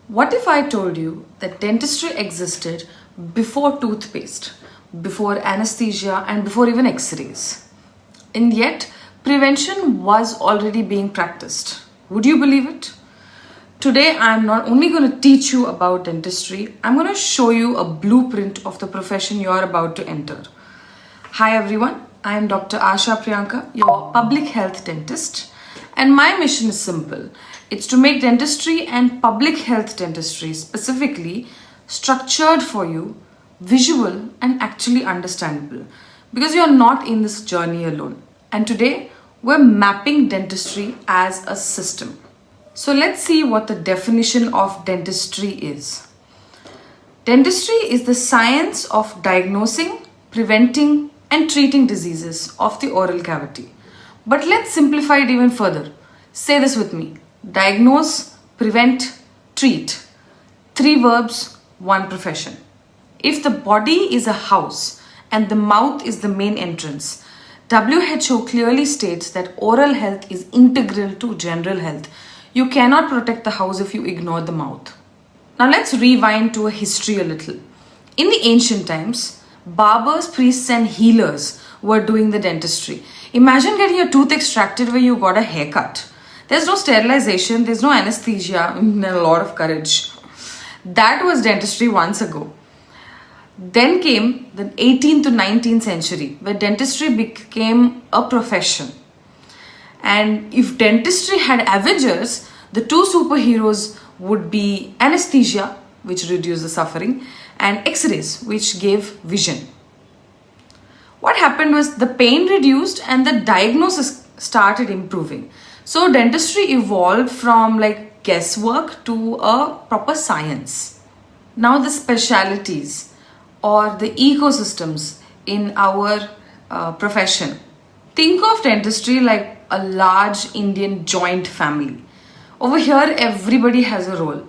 What if I told you that dentistry existed before toothpaste, before anesthesia, and before even x-rays? And yet, prevention was already being practiced. Would you believe it? Today, I'm not only going to teach you about dentistry, I'm going to show you a blueprint of the profession you're about to enter. Hi everyone, I am Dr. Asha Priyanka, your public health dentist. And my mission is simple. It's to make dentistry and public health dentistry specifically structured for you, visual and actually understandable. Because you're not in this journey alone. And today, we're mapping dentistry as a system. So let's see what the definition of dentistry is. Dentistry is the science of diagnosing, preventing and treating diseases of the oral cavity. But let's simplify it even further. Say this with me. Diagnose, prevent, treat. 3 verbs, 1 profession. If the body is a house and the mouth is the main entrance, WHO clearly states that oral health is integral to general health. You cannot protect the house if you ignore the mouth. Now let's rewind to a history a little. In the ancient times, barbers, priests and healers were doing the dentistry. Imagine getting your tooth extracted where you got a haircut. There's no sterilization, there's no anesthesia, and a lot of courage. That was dentistry once ago. Then came the 18th to 19th century, where dentistry became a profession. And if dentistry had Avengers, the 2 superheroes would be anesthesia, which reduced the suffering, and x-rays, which gave vision. What happened was the pain reduced and the diagnosis started improving. So dentistry evolved from like guesswork to a proper science. Now the specialties or the ecosystems in our profession. Think of dentistry like a large Indian joint family. Over here, everybody has a role.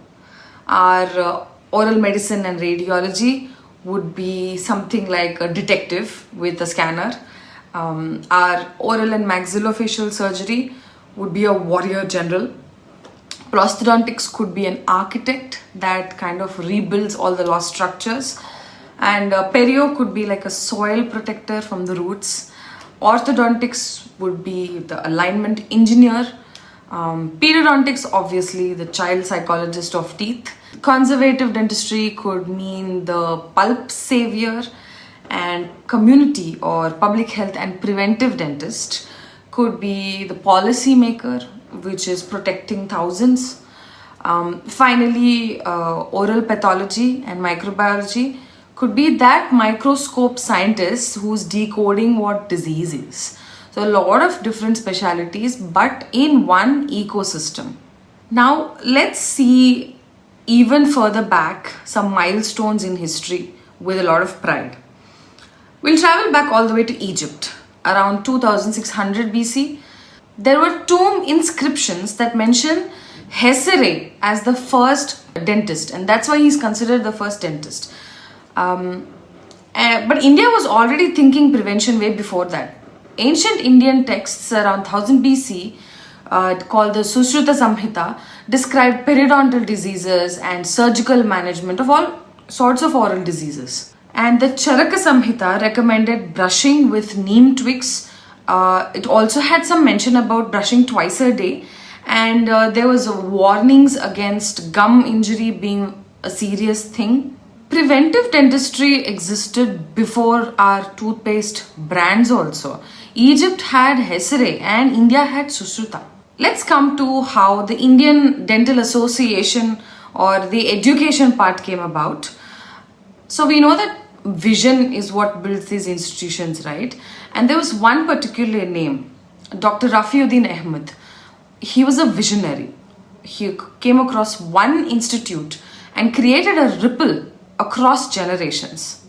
Our oral medicine and radiology would be something like a detective with a scanner. Our oral and maxillofacial surgery would be a warrior general. Prosthodontics could be an architect that kind of rebuilds all the lost structures. And perio could be like a soil protector from the roots. Orthodontics would be the alignment engineer. Periodontics, obviously, the child psychologist of teeth. Conservative dentistry could mean the pulp savior, and community or public health and preventive dentist could be the policy maker, which is protecting thousands. Finally, oral pathology and microbiology could be that microscope scientist who's decoding what disease is. So a lot of different specialities, but in one ecosystem. Now let's see even further back some milestones in history with a lot of pride. We'll travel back all the way to Egypt. Around 2600 BC, there were tomb inscriptions that mention Hesyre as the first dentist, and that's why he's considered the first dentist. But India was already thinking prevention way before that. Ancient Indian texts around 1000 BC called the Sushruta Samhita described periodontal diseases and surgical management of all sorts of oral diseases. And the Charaka Samhita recommended brushing with neem twigs. It also had some mention about brushing twice a day, and there was warnings against gum injury being a serious thing. Preventive dentistry existed before our toothpaste brands also. Egypt had Hesyre and India had Sushruta. Let's come to how the Indian Dental Association or the education part came about. So we know that vision is what builds these institutions, right? And there was one particular name, Dr. Rafiuddin Ahmed. He was a visionary. He came across one institute and created a ripple across generations.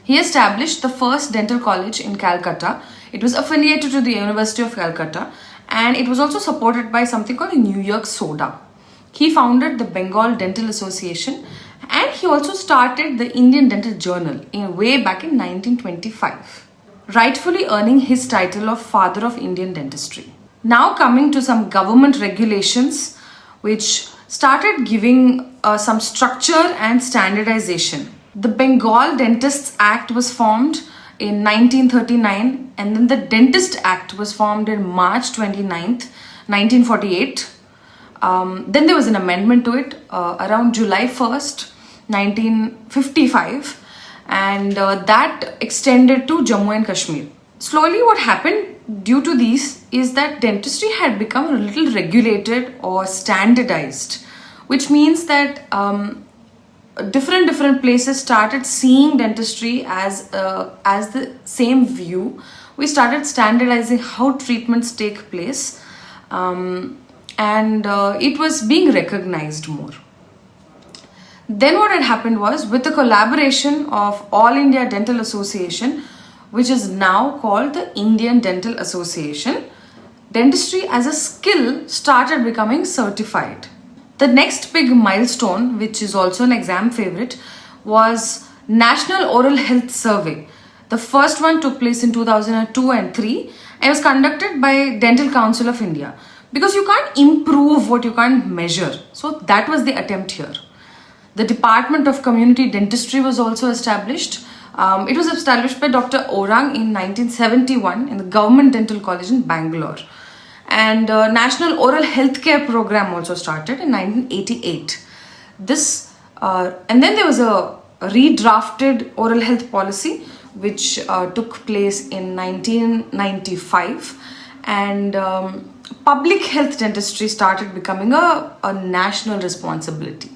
He established the first dental college in Calcutta. It was affiliated to the University of Calcutta, and it was also supported by something called the New York Soda. He founded the Bengal Dental Association, and he also started the Indian Dental Journal way back in 1925. rightfully earning his title of Father of Indian Dentistry. Now coming to some government regulations which started giving some structure and standardization. The Bengal Dentists Act was formed in 1939, and then the Dentist Act was formed in March 29th, 1948. Then there was an amendment to it around July 1st, 1955, and that extended to Jammu and Kashmir. Slowly what happened due to these is that dentistry had become a little regulated or standardized, which means that different places started seeing dentistry as the same view. We started standardizing how treatments take place, and it was being recognized more. Then what had happened was, with the collaboration of All India Dental Association, which is now called the Indian Dental Association, dentistry as a skill started becoming certified. The next big milestone, which is also an exam favorite, was National Oral Health Survey. The first one took place in 2002 and 3 and was conducted by Dental Council of India, because you can't improve what you can't measure. So that was the attempt here. The Department of Community Dentistry was also established. It was established by Dr. Orang in 1971 in the Government Dental College in Bangalore. And National Oral Healthcare Program also started in 1988. And then there was a redrafted oral health policy which took place in 1995, and public health dentistry started becoming a national responsibility.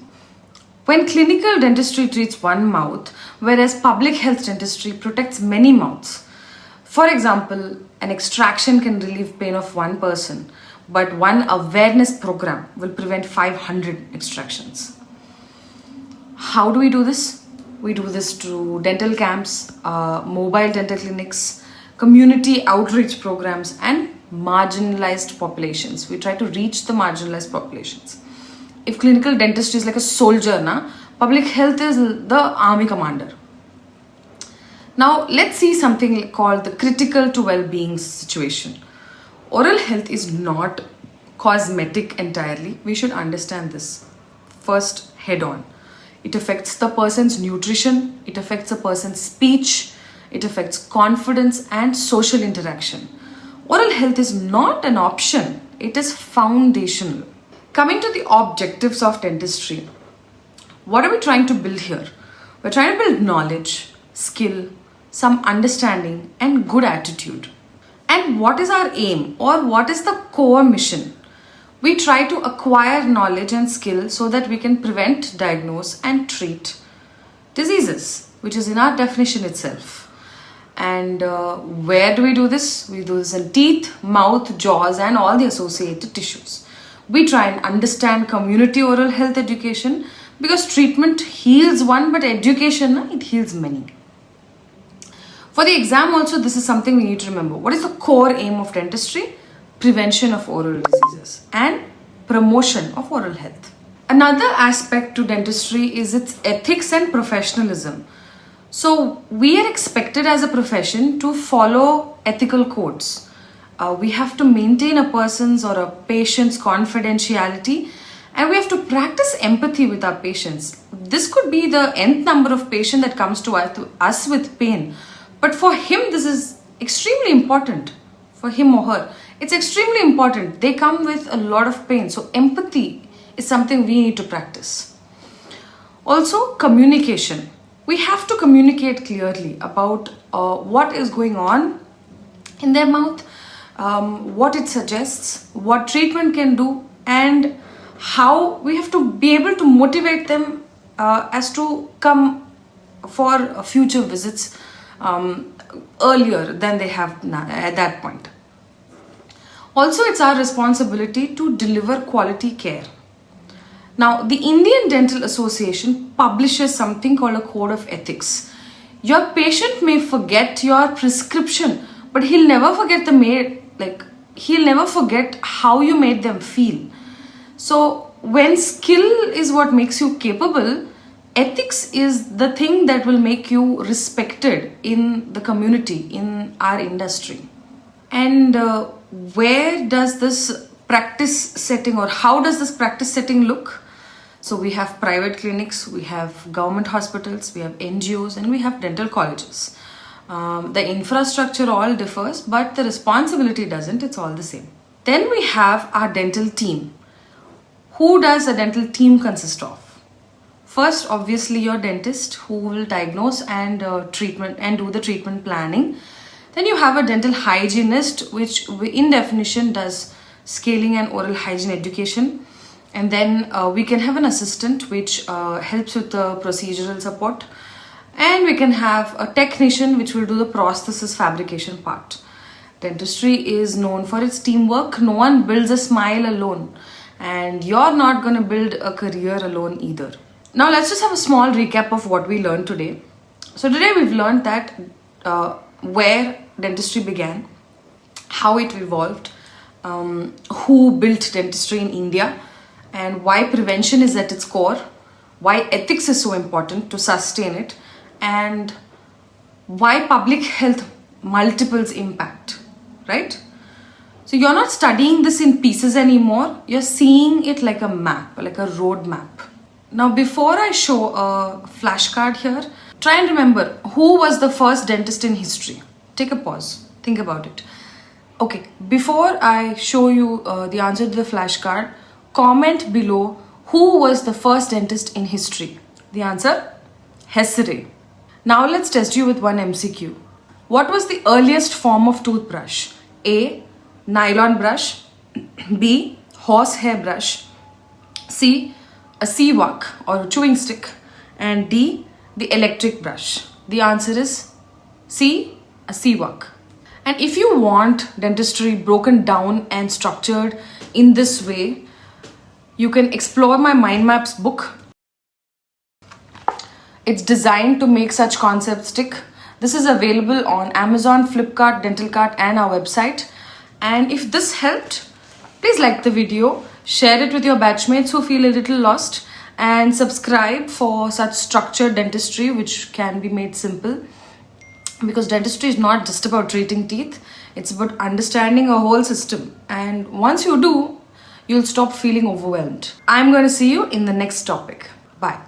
When clinical dentistry treats one mouth, whereas public health dentistry protects many mouths. For example, an extraction can relieve pain of one person, but one awareness program will prevent 500 extractions. How do we do this? We do this through dental camps, mobile dental clinics, community outreach programs, and marginalized populations. We try to reach the marginalized populations. If clinical dentistry is like a soldier, public health is the army commander. Now let's see something called the critical to well-being situation. Oral health is not cosmetic entirely. We should understand this first head on. It affects the person's nutrition, it affects a person's speech, it affects confidence and social interaction. Oral health is not an option, it is foundational. Coming to the objectives of dentistry, what are we trying to build here? We're trying to build knowledge, skill, some understanding and good attitude. And what is our aim, or what is the core mission? We try to acquire knowledge and skill so that we can prevent, diagnose and treat diseases, which is in our definition itself. And where do we do this? We do this in teeth, mouth, jaws and all the associated tissues. We try and understand community oral health education, because treatment heals one, but education, it heals many. For the exam also, this is something we need to remember. What is the core aim of dentistry? Prevention of oral diseases and promotion of oral health. Another aspect to dentistry is its ethics and professionalism. So we are expected as a profession to follow ethical codes. We have to maintain a person's or a patient's confidentiality, and we have to practice empathy with our patients. This could be the nth number of patient that comes to us with pain, but for him this is extremely important. For him or her, it's extremely important. They come with a lot of pain, so empathy is something we need to practice. Also, communication. We have to communicate clearly about what is going on in their mouth, what it suggests, what treatment can do, and how we have to be able to motivate them as to come for future visits earlier than they have at that point. Also, it's our responsibility to deliver quality care. Now, the Indian Dental Association publishes something called a code of ethics. Your patient may forget your prescription, but he'll never forget he'll never forget how you made them feel. So when skill is what makes you capable, ethics is the thing that will make you respected in the community, in our industry. And where does this practice setting, or how does this practice setting look? So we have private clinics, we have government hospitals, we have NGOs, and we have dental colleges. The infrastructure all differs, but the responsibility doesn't, it's all the same. Then we have our dental team. Who does a dental team consist of? First, obviously your dentist, who will diagnose and treatment and do the treatment planning. Then you have a dental hygienist, which in definition does scaling and oral hygiene education. And then we can have an assistant which helps with the procedural support. And we can have a technician which will do the prosthesis fabrication part. Dentistry is known for its teamwork. No one builds a smile alone. And you're not going to build a career alone either. Now let's just have a small recap of what we learned today. So today we've learned that where dentistry began, how it evolved, who built dentistry in India, and why prevention is at its core, why ethics is so important to sustain it, and why public health multiples impact, right? So you're not studying this in pieces anymore, you're seeing it like a map, like a road map. Now before I show a flashcard here, try and remember who was the first dentist in history. Take a pause, think about it. Okay, before I show you the answer to the flashcard, comment below who was the first dentist in history. The answer? Hesyre. Now let's test you with one MCQ. What was the earliest form of toothbrush? A. Nylon brush. B. Horsehair brush. C. A siwak or a chewing stick. And D. The electric brush. The answer is C. A siwak. And if you want dentistry broken down and structured in this way, you can explore my Mind Maps book. It's designed to make such concepts stick. This is available on Amazon, Flipkart, Dental Cart, and our website. And if this helped, please like the video, share it with your batchmates who feel a little lost, and subscribe for such structured dentistry which can be made simple. Because dentistry is not just about treating teeth, it's about understanding a whole system. And once you do, you'll stop feeling overwhelmed. I'm going to see you in the next topic. Bye.